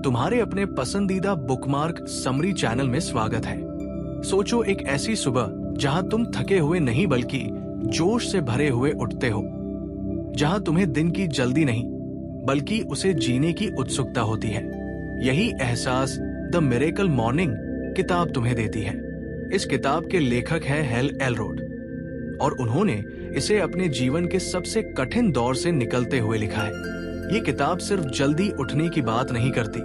तुम्हारे अपने पसंदीदा बुकमार्क समरी चैनल में स्वागत है। सोचो एक ऐसी सुबह जहां तुम थके हुए नहीं बल्कि जोश से भरे हुए उठते हो, जहां तुम्हें दिन की जल्दी नहीं बल्कि उसे जीने की उत्सुकता होती है। यही एहसास द मिरेकल मॉर्निंग किताब तुम्हें देती है। इस किताब के लेखक हैं हैल एलरोड और उन्होंने इसे अपने जीवन के सबसे कठिन दौर से निकलते हुए लिखा है। ये किताब सिर्फ जल्दी उठने की बात नहीं करती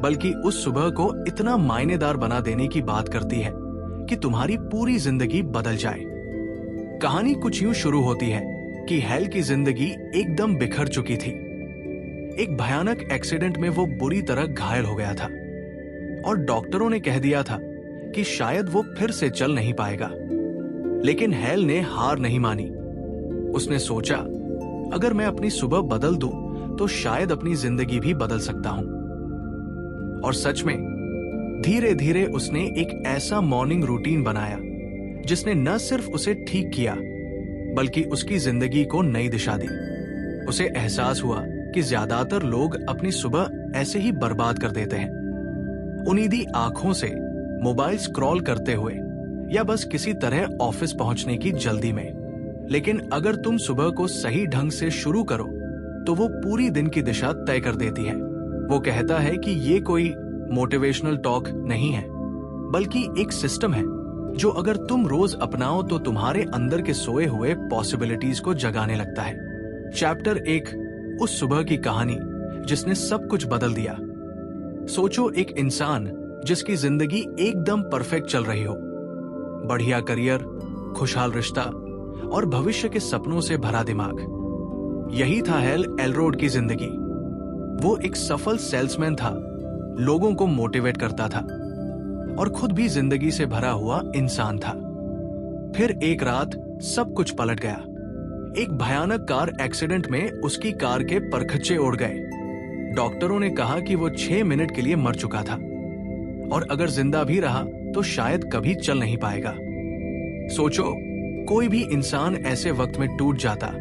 बल्कि उस सुबह को इतना मायनेदार बना देने की बात करती है कि तुम्हारी पूरी जिंदगी बदल जाए। कहानी कुछ यूं शुरू होती है कि हैल की जिंदगी एकदम बिखर चुकी थी। एक भयानक एक्सीडेंट में वो बुरी तरह घायल हो गया था और डॉक्टरों ने कह दिया था कि शायद वो फिर से चल नहीं पाएगा। लेकिन हैल ने हार नहीं मानी। उसने सोचा, अगर मैं अपनी सुबह बदल दूं तो शायद अपनी जिंदगी भी बदल सकता हूं। और सच में धीरे धीरे उसने एक ऐसा मॉर्निंग रूटीन बनाया जिसने न सिर्फ उसे ठीक किया बल्कि उसकी जिंदगी को नई दिशा दी। उसे एहसास हुआ कि ज्यादातर लोग अपनी सुबह ऐसे ही बर्बाद कर देते हैं, उन्नीदी आंखों से मोबाइल स्क्रॉल करते हुए या बस किसी तरह ऑफिस पहुंचने की जल्दी में। लेकिन अगर तुम सुबह को सही ढंग से शुरू करो तो वो पूरी दिन की दिशा तय कर देती है। वो कहता है कि ये कोई मोटिवेशनल टॉक नहीं है बल्कि एक सिस्टम है जो अगर तुम रोज अपनाओ तो तुम्हारे अंदर के सोए हुए पॉसिबिलिटीज को जगाने लगता है। चैप्टर 1, उस सुबह की कहानी जिसने सब कुछ बदल दिया। सोचो एक इंसान जिसकी जिंदगी एकदम परफेक्ट चल रही हो, बढ़िया करियर, खुशहाल रिश्ता और भविष्य के सपनों से भरा दिमाग। यही था हैल एलरोड की जिंदगी। वो एक सफल सेल्समैन था, लोगों को मोटिवेट करता था और खुद भी जिंदगी से भरा हुआ इंसान था। फिर एक रात सब कुछ पलट गया। एक भयानक कार एक्सीडेंट में उसकी कार के परखच्चे उड़ गए। डॉक्टरों ने कहा कि वो 6 मिनट के लिए मर चुका था और अगर जिंदा भी रहा तो शायद कभी चल नहीं पाएगा। सोचो, कोई भी इंसान ऐसे वक्त में टूट जाता,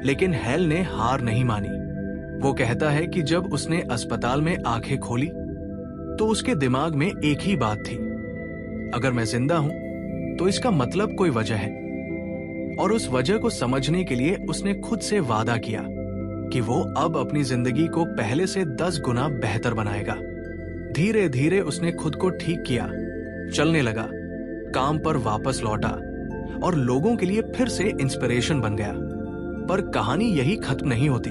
लेकिन हैल ने हार नहीं मानी। वो कहता है कि जब उसने अस्पताल में आंखें खोली तो उसके दिमाग में एक ही बात थी, अगर मैं जिंदा हूं तो इसका मतलब कोई वजह है। और उस वजह को समझने के लिए उसने खुद से वादा किया कि वो अब अपनी जिंदगी को पहले से 10 गुना बेहतर बनाएगा। धीरे धीरे उसने खुद को ठीक किया, चलने लगा, काम पर वापस लौटा और लोगों के लिए फिर से इंस्पिरेशन बन गया। पर कहानी यही खत्म नहीं होती।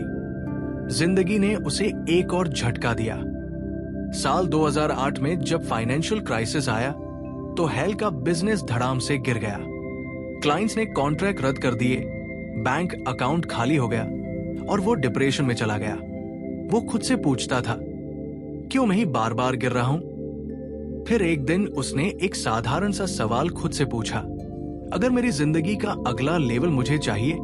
जिंदगी ने उसे एक और झटका दिया। साल 2008 में जब फाइनेंशियल क्राइसिस आया तो हैल का बिजनेस धड़ाम से गिर गया। क्लाइंट्स ने कॉन्ट्रैक्ट रद्द कर दिए, बैंक अकाउंट खाली हो गया और वो डिप्रेशन में चला गया। वो खुद से पूछता था, क्यों मैं ही बार बार गिर रहा हूं? फिर एक दिन उसने एक साधारण सा सवाल खुद से पूछा, अगर मेरी जिंदगी का अगला लेवल मुझे चाहिए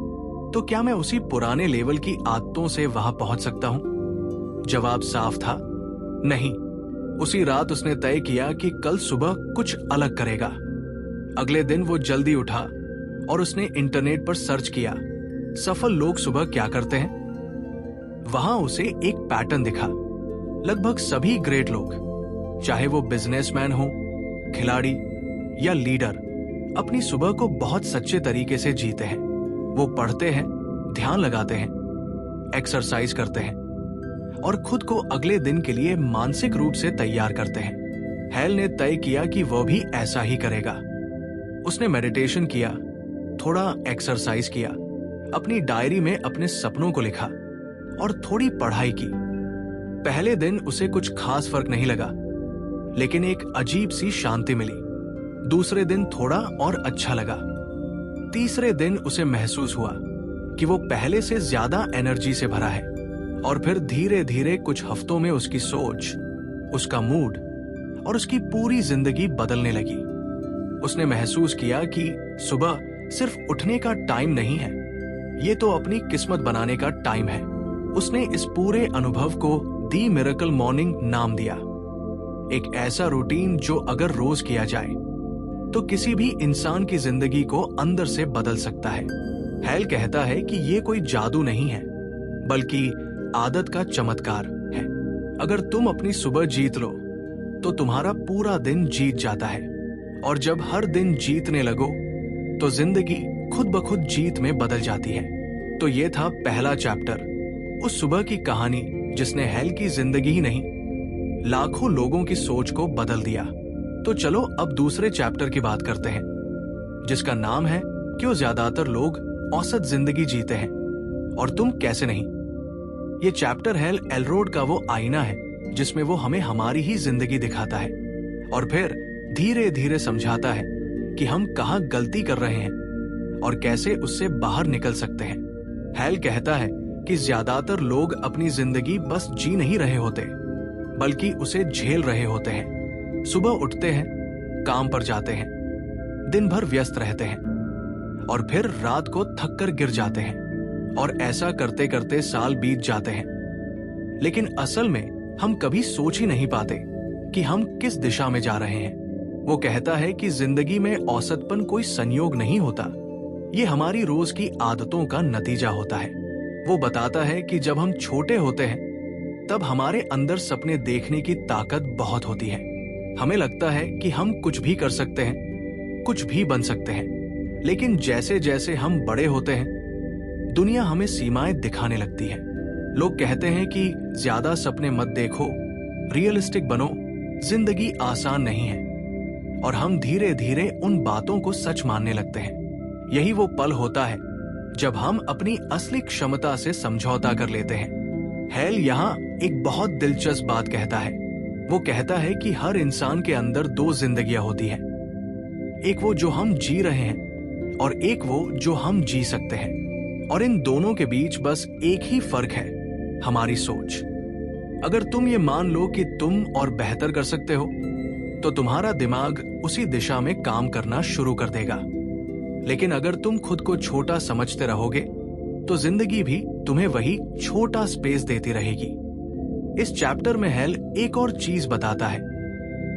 तो क्या मैं उसी पुराने लेवल की आदतों से वहां पहुंच सकता हूं? जवाब साफ था, नहीं। उसी रात उसने तय किया कि कल सुबह कुछ अलग करेगा। अगले दिन वो जल्दी उठा और उसने इंटरनेट पर सर्च किया, सफल लोग सुबह क्या करते हैं। वहां उसे एक पैटर्न दिखा। लगभग सभी ग्रेट लोग, चाहे वो बिजनेसमैन हो, खिलाड़ी या लीडर, अपनी सुबह को बहुत सच्चे तरीके से जीते हैं। वो पढ़ते हैं, ध्यान लगाते हैं, एक्सरसाइज करते हैं और खुद को अगले दिन के लिए मानसिक रूप से तैयार करते हैं। हैल ने तय किया कि वह भी ऐसा ही करेगा। उसने मेडिटेशन किया, थोड़ा एक्सरसाइज किया, अपनी डायरी में अपने सपनों को लिखा और थोड़ी पढ़ाई की। पहले दिन उसे कुछ खास फर्क नहीं लगा, लेकिन एक अजीब सी शांति मिली। दूसरे दिन थोड़ा और अच्छा लगा। तीसरे दिन उसे महसूस हुआ कि वो पहले से ज्यादा एनर्जी से भरा है। और फिर धीरे धीरे कुछ हफ्तों में उसकी सोच, उसका मूड और उसकी पूरी जिंदगी बदलने लगी। उसने महसूस किया कि सुबह सिर्फ उठने का टाइम नहीं है, ये तो अपनी किस्मत बनाने का टाइम है। उसने इस पूरे अनुभव को दी मिरेकल मॉर्निंग नाम दिया। एक ऐसा रूटीन जो अगर रोज किया जाए तो किसी भी इंसान की जिंदगी को अंदर से बदल सकता है। हैल कहता है कि ये कोई जादू नहीं है बल्कि आदत का चमत्कार है। अगर तुम अपनी सुबह जीत लो तो तुम्हारा पूरा दिन जीत जाता है, और जब हर दिन जीतने लगो तो जिंदगी खुद ब खुद जीत में बदल जाती है। तो ये था पहला चैप्टर, उस सुबह की कहानी जिसने हेल की जिंदगी ही नहीं लाखों लोगों की सोच को बदल दिया। तो चलो अब दूसरे चैप्टर की बात करते हैं, जिसका नाम है क्यों ज्यादातर लोग औसत जिंदगी जीते हैं और तुम कैसे नहीं। ये चैप्टर हेल एलरोड का वो आईना है जिसमें वो हमें हमारी ही जिंदगी दिखाता है और फिर धीरे धीरे समझाता है कि हम कहाँ गलती कर रहे हैं और कैसे उससे बाहर निकल सकते हैं। हेल कहता है कि ज्यादातर लोग अपनी जिंदगी बस जी नहीं रहे होते, बल्कि उसे झेल रहे होते हैं। सुबह उठते हैं, काम पर जाते हैं, दिन भर व्यस्त रहते हैं और फिर रात को थक कर गिर जाते हैं, और ऐसा करते करते साल बीत जाते हैं। लेकिन असल में हम कभी सोच ही नहीं पाते कि हम किस दिशा में जा रहे हैं। वो कहता है कि जिंदगी में औसतपन कोई संयोग नहीं होता, ये हमारी रोज की आदतों का नतीजा होता है। वो बताता है कि जब हम छोटे होते हैं तब हमारे अंदर सपने देखने की ताकत बहुत होती है। हमें लगता है कि हम कुछ भी कर सकते हैं, कुछ भी बन सकते हैं। लेकिन जैसे जैसे हम बड़े होते हैं, दुनिया हमें सीमाएं दिखाने लगती है। लोग कहते हैं कि ज्यादा सपने मत देखो, रियलिस्टिक बनो, जिंदगी आसान नहीं है, और हम धीरे धीरे उन बातों को सच मानने लगते हैं। यही वो पल होता है जब हम अपनी असली क्षमता से समझौता कर लेते हैं। हेल यहाँ एक बहुत दिलचस्प बात कहता है। वो कहता है कि हर इंसान के अंदर दो जिंदगियां होती हैं, एक वो जो हम जी रहे हैं और एक वो जो हम जी सकते हैं, और इन दोनों के बीच बस एक ही फर्क है, हमारी सोच। अगर तुम ये मान लो कि तुम और बेहतर कर सकते हो तो तुम्हारा दिमाग उसी दिशा में काम करना शुरू कर देगा। लेकिन अगर तुम खुद को छोटा समझते रहोगे तो जिंदगी भी तुम्हें वही छोटा स्पेस देती रहेगी। इस चैप्टर में हेल एक और चीज बताता है,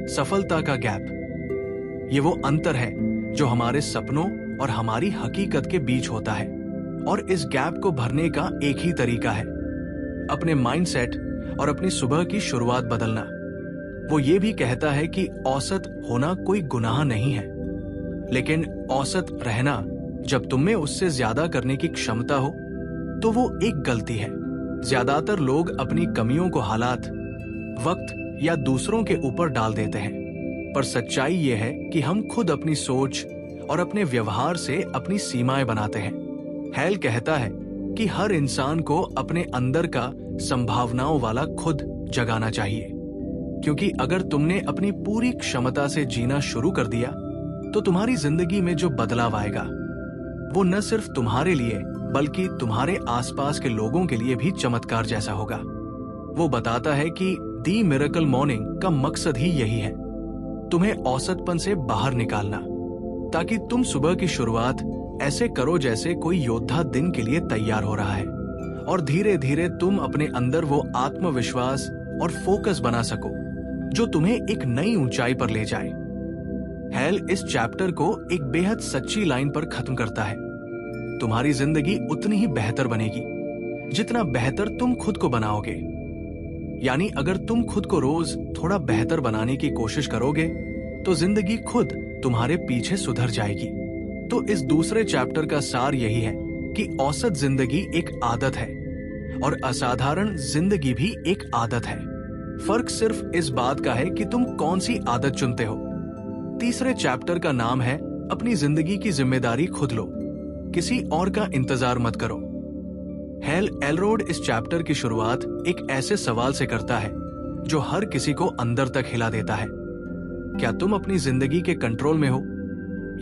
सफलता का गैप। ये वो अंतर है जो हमारे सपनों और हमारी हकीकत के बीच होता है, और इस गैप को भरने का एक ही तरीका है, अपने माइंडसेट और अपनी सुबह की शुरुआत बदलना। वो ये भी कहता है कि औसत होना कोई गुनाह नहीं है, लेकिन औसत रहना जब तुम में उससे ज्यादा करने की क्षमता हो तो वो एक गलती है। ज्यादातर लोग अपनी कमियों को हालात, वक्त या दूसरों के ऊपर डाल देते हैं, पर सच्चाई ये है कि हम खुद अपनी सोच और अपने व्यवहार से अपनी सीमाएं बनाते हैं। हेल कहता है कि हर इंसान को अपने अंदर का संभावनाओं वाला खुद जगाना चाहिए, क्योंकि अगर तुमने अपनी पूरी क्षमता से जीना शुरू कर दिया तो तुम्हारी जिंदगी में जो बदलाव आएगा वो न सिर्फ तुम्हारे लिए बल्कि तुम्हारे आसपास के लोगों के लिए भी चमत्कार जैसा होगा। वो बताता है कि दी मिरेकल मॉर्निंग का मकसद ही यही है, तुम्हें औसतपन से बाहर निकालना, ताकि तुम सुबह की शुरुआत ऐसे करो जैसे कोई योद्धा दिन के लिए तैयार हो रहा है, और धीरे धीरे तुम अपने अंदर वो आत्मविश्वास और फोकस बना सको जो तुम्हें एक नई ऊंचाई पर ले जाए। हेल इस चैप्टर को एक बेहद सच्ची लाइन पर खत्म करता है, तुम्हारी जिंदगी उतनी ही बेहतर बनेगी जितना बेहतर तुम खुद को बनाओगे। यानी अगर तुम खुद को रोज थोड़ा बेहतर बनाने की कोशिश करोगे तो जिंदगी खुद तुम्हारे पीछे सुधर जाएगी। तो इस दूसरे चैप्टर का सार यही है कि औसत जिंदगी एक आदत है और असाधारण जिंदगी भी एक आदत है। फर्क सिर्फ इस बात का है कि तुम कौन सी आदत चुनते हो। तीसरे चैप्टर का नाम है अपनी जिंदगी की जिम्मेदारी खुद लो, किसी और का इंतजार मत करो। हेल एलरोड इस चैप्टर की शुरुआत एक ऐसे सवाल से करता है जो हर किसी को अंदर तक हिला देता है, क्या तुम अपनी जिंदगी के कंट्रोल में हो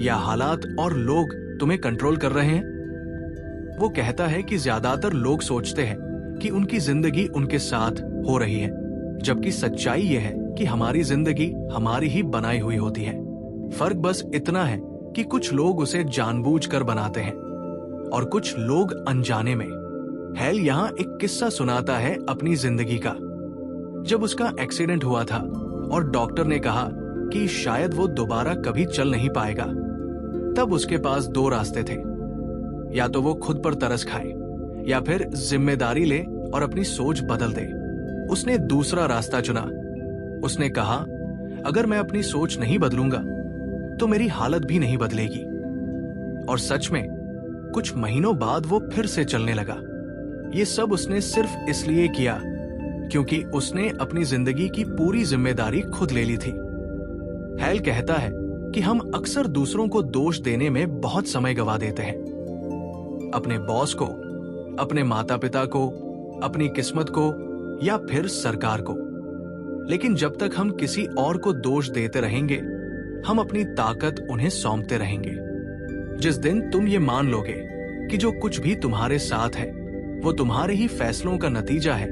या हालात और लोग तुम्हें कंट्रोल कर रहे हैं? वो कहता है कि ज्यादातर लोग सोचते हैं कि उनकी जिंदगी उनके साथ हो रही है, जबकि सच्चाई यह है कि हमारी जिंदगी हमारी ही बनाई हुई होती है। फर्क बस इतना है कि कुछ लोग उसे जानबूझकर बनाते हैं और कुछ लोग अनजाने में। हेल यहाँ एक किस्सा सुनाता है अपनी जिंदगी का। जब उसका एक्सीडेंट हुआ था और डॉक्टर ने कहा कि शायद वो दोबारा कभी चल नहीं पाएगा, तब उसके पास दो रास्ते थे, या तो वो खुद पर तरस खाए या फिर जिम्मेदारी ले और अपनी सोच बदल दे। उसने दूसरा रास्ता चुना। उसने कहा, अगर मैं अपनी सोच नहीं बदलूंगा तो मेरी हालत भी नहीं बदलेगी। और सच में कुछ महीनों बाद वो फिर से चलने लगा। ये सब उसने सिर्फ इसलिए किया क्योंकि उसने अपनी जिंदगी की पूरी जिम्मेदारी खुद ले ली थी। हैल कहता है कि हम अक्सर दूसरों को दोष देने में बहुत समय गंवा देते हैं, अपने बॉस को, अपने माता पिता को, अपनी किस्मत को या फिर सरकार को। लेकिन जब तक हम किसी और को दोष देते रहेंगे, हम अपनी ताकत उन्हें सौंपते रहेंगे। जिस दिन तुम ये मान लोगे कि जो कुछ भी तुम्हारे साथ है वो तुम्हारे ही फैसलों का नतीजा है,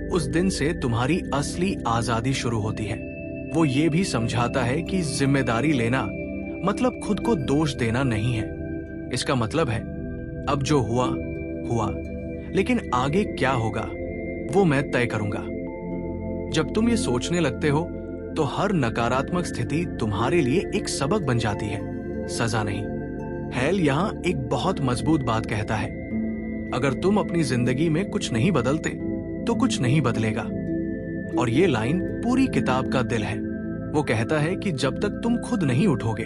उस दिन से तुम्हारी असली आजादी शुरू होती है। वो ये भी समझाता है कि जिम्मेदारी लेना मतलब खुद को दोष देना नहीं है। इसका मतलब है अब जो हुआ हुआ, लेकिन आगे क्या होगा वो मैं तय करूंगा। जब तुम ये सोचने लगते हो तो हर नकारात्मक स्थिति तुम्हारे लिए एक सबक बन जाती है, सजा नहीं। हैल यहाँ एक बहुत मजबूत बात कहता है, अगर तुम अपनी जिंदगी में कुछ नहीं बदलते तो कुछ नहीं बदलेगा। और ये लाइन पूरी किताब का दिल है। वो कहता है कि जब तक तुम खुद नहीं उठोगे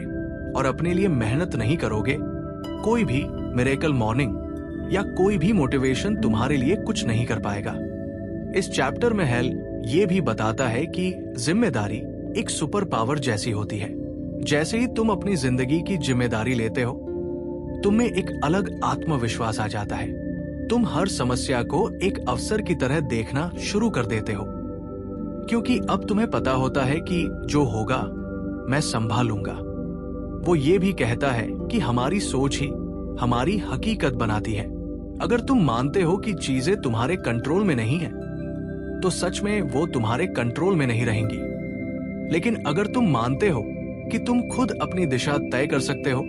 और अपने लिए मेहनत नहीं करोगे, कोई भी मिरेकल मॉर्निंग या कोई भी मोटिवेशन तुम्हारे लिए कुछ नहीं कर पाएगा। इस चैप्टर में हैल ये भी बताता है कि जिम्मेदारी एक सुपर पावर जैसी होती है। जैसे ही तुम अपनी जिंदगी की जिम्मेदारी लेते हो, तुम में एक अलग आत्मविश्वास आ जाता है। तुम हर समस्या को एक अवसर की तरह देखना शुरू कर देते हो, क्योंकि अब तुम्हें पता होता है कि जो होगा मैं संभाल लूंगा। वो ये भी कहता है कि हमारी सोच ही हमारी हकीकत बनाती है। अगर तुम मानते हो कि चीजें तुम्हारे कंट्रोल में नहीं है, तो सच में वो तुम्हारे कंट्रोल में नहीं रहेंगी। लेकिन अगर तुम मानते हो कि तुम खुद अपनी दिशा तय कर सकते हो,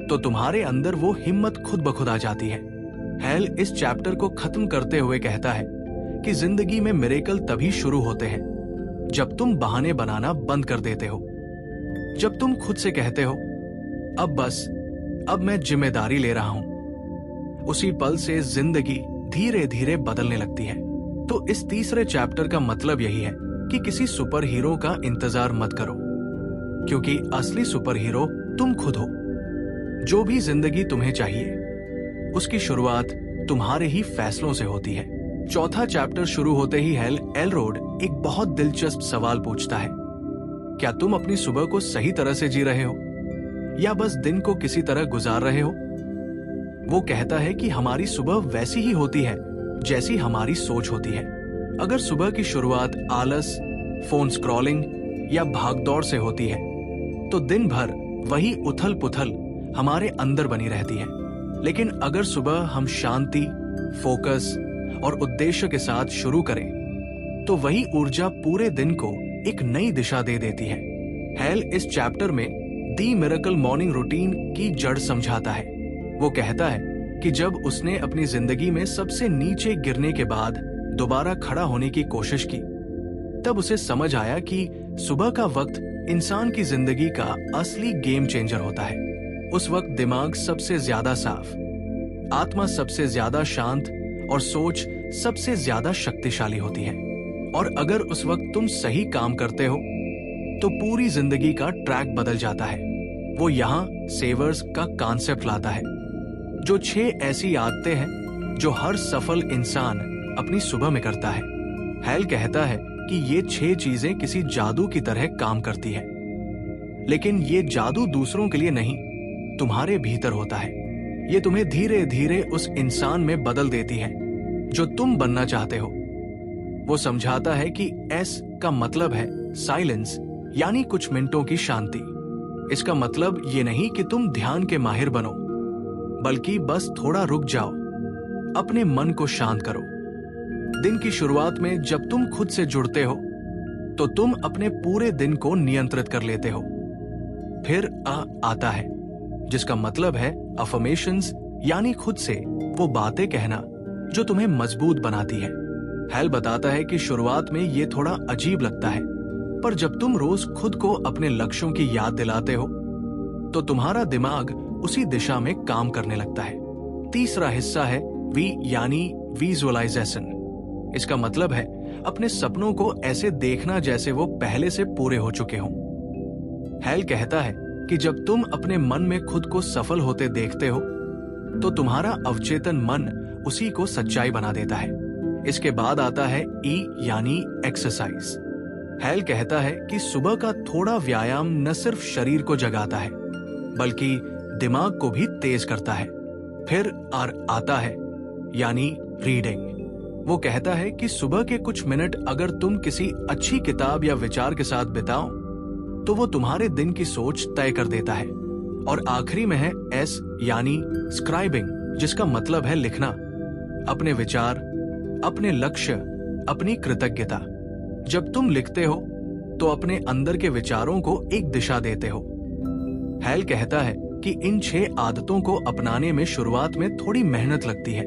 तो तुम्हारे अंदर वो हिम्मत खुद ब खुद आ जाती है। हैल इस चैप्टर को खत्म करते हुए कहता है कि जिंदगी में मिरेकल तभी शुरू होते हैं जब तुम बहाने बनाना बंद कर देते हो। जब तुम खुद से कहते हो, अब मैं जिम्मेदारी ले रहा हूं, उसी पल से जिंदगी धीरे धीरे बदलने लगती है। तो इस तीसरे चैप्टर का मतलब यही है कि किसी सुपर हीरो का इंतजार मत करो, क्योंकि असली सुपर हीरो तुम खुद हो। जो भी जिंदगी तुम्हें चाहिए, उसकी शुरुआत तुम्हारे ही फैसलों से होती है। चौथा चैप्टर शुरू होते ही हैल एलरोड एक बहुत दिलचस्प सवाल पूछता है, क्या तुम अपनी सुबह को सही तरह से जी रहे हो या बस दिन को किसी तरह गुजार रहे हो? वो कहता है कि हमारी सुबह वैसी ही होती है जैसी हमारी सोच होती है। अगर सुबह की शुरुआत आलस, फोन स्क्रॉलिंग या भागदौड़ से होती है, तो दिन भर वही उथल पुथल हमारे अंदर बनी रहती है। लेकिन अगर सुबह हम शांति, फोकस और उद्देश्य के साथ शुरू करें, तो वही ऊर्जा पूरे दिन को एक नई दिशा दे देती है। हैल इस चैप्टर में दी मिरेकल मॉर्निंग रूटीन की जड़ समझाता है। वो कहता है कि जब उसने अपनी जिंदगी में सबसे नीचे गिरने के बाद दोबारा खड़ा होने की कोशिश की, तब उसे समझ आया कि सुबह का वक्त इंसान की जिंदगी का असली गेम चेंजर होता है। उस वक्त दिमाग सबसे ज्यादा साफ, आत्मा सबसे ज्यादा शांत और सोच सबसे ज्यादा शक्तिशाली होती है। और अगर उस वक्त तुम सही काम करते हो, तो पूरी जिंदगी का ट्रैक बदल जाता है। वो यहाँ सेवर्स का कॉन्सेप्ट लाता है, जो 6 ऐसी आदतें हैं जो हर सफल इंसान अपनी सुबह में करता है। हैल कहता है कि ये 6 चीजें किसी जादू की तरह काम करती है, लेकिन ये जादू दूसरों के लिए नहीं, तुम्हारे भीतर होता है। ये तुम्हें धीरे धीरे उस इंसान में बदल देती है जो तुम बनना चाहते हो। वो समझाता है कि एस का मतलब है साइलेंस, यानी कुछ मिनटों की शांति। इसका मतलब ये नहीं कि तुम ध्यान के माहिर बनो, बल्कि बस थोड़ा रुक जाओ, अपने मन को शांत करो। दिन की शुरुआत में जब तुम खुद से जुड़ते हो, तो तुम अपने पूरे दिन को नियंत्रित कर लेते हो। फिर आता है, जिसका मतलब है अफर्मेशंस, यानी खुद से वो बातें कहना जो तुम्हें मजबूत बनाती है। हैल बताता है कि शुरुआत में ये थोड़ा अजीब लगता है, पर जब तुम रोज खुद को अपने लक्ष्यों की याद दिलाते हो, तो तुम्हारा दिमाग उसी दिशा में काम करने लगता है। तीसरा हिस्सा है वी, यानी विजुअलाइजेशन। इसका मतलब है अपने सपनों को ऐसे देखना जैसे वो पहले से पूरे हो चुके हों। हैल कहता है कि जब तुम अपने मन में खुद को सफल होते देखते हो तो तुम्हारा अवचेतन मन उसी को सच्चाई बना देता है। इसके बाद आता है ई यानी एक्सरसाइज। हैल कहता है कि सुबह का थोड़ा व्यायाम न सिर्फ शरीर को जगाता है बल्कि दिमाग को भी तेज करता है। फिर आता है यानी रीडिंग। वो कहता है कि सुबह के कुछ मिनट अगर तुम किसी अच्छी किताब या विचार के साथ बिताओ तो वो तुम्हारे दिन की सोच तय कर देता है। और आखिरी में है एस यानी स्क्राइबिंग, जिसका मतलब है लिखना, अपने विचार, अपने लक्ष्य, अपनी कृतज्ञता। जब तुम लिखते हो तो अपने अंदर के विचारों को एक दिशा देते हो। हैल कहता है कि इन 6 आदतों को अपनाने में शुरुआत में थोड़ी मेहनत लगती है,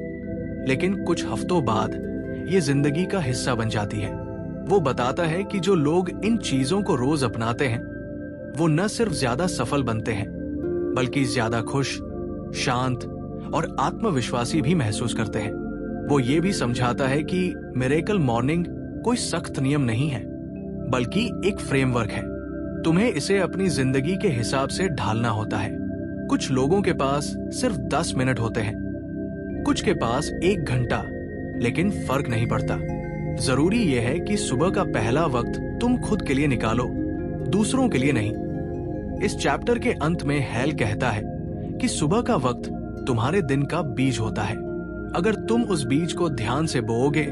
लेकिन कुछ हफ्तों बाद ये जिंदगी का हिस्सा बन जाती है। वो बताता है कि जो लोग इन चीजों को रोज अपनाते हैं वो न सिर्फ ज्यादा सफल बनते हैं बल्कि ज्यादा खुश, शांत और आत्मविश्वासी भी महसूस करते हैं। वो ये भी समझाता है कि मिरेकल मॉर्निंग कोई सख्त नियम नहीं है बल्कि एक फ्रेमवर्क है। तुम्हें इसे अपनी जिंदगी के हिसाब से ढालना होता है। कुछ लोगों के पास सिर्फ 10 मिनट होते हैं, कुछ के पास 1 घंटा, लेकिन फर्क नहीं पड़ता। जरूरी यह है कि सुबह का पहला वक्त तुम खुद के लिए निकालो, दूसरों के लिए नहीं। इस चैप्टर के अंत में हैल कहता है कि सुबह का वक्त तुम्हारे दिन का बीज होता है। अगर तुम उस बीज को ध्यान से बोओगे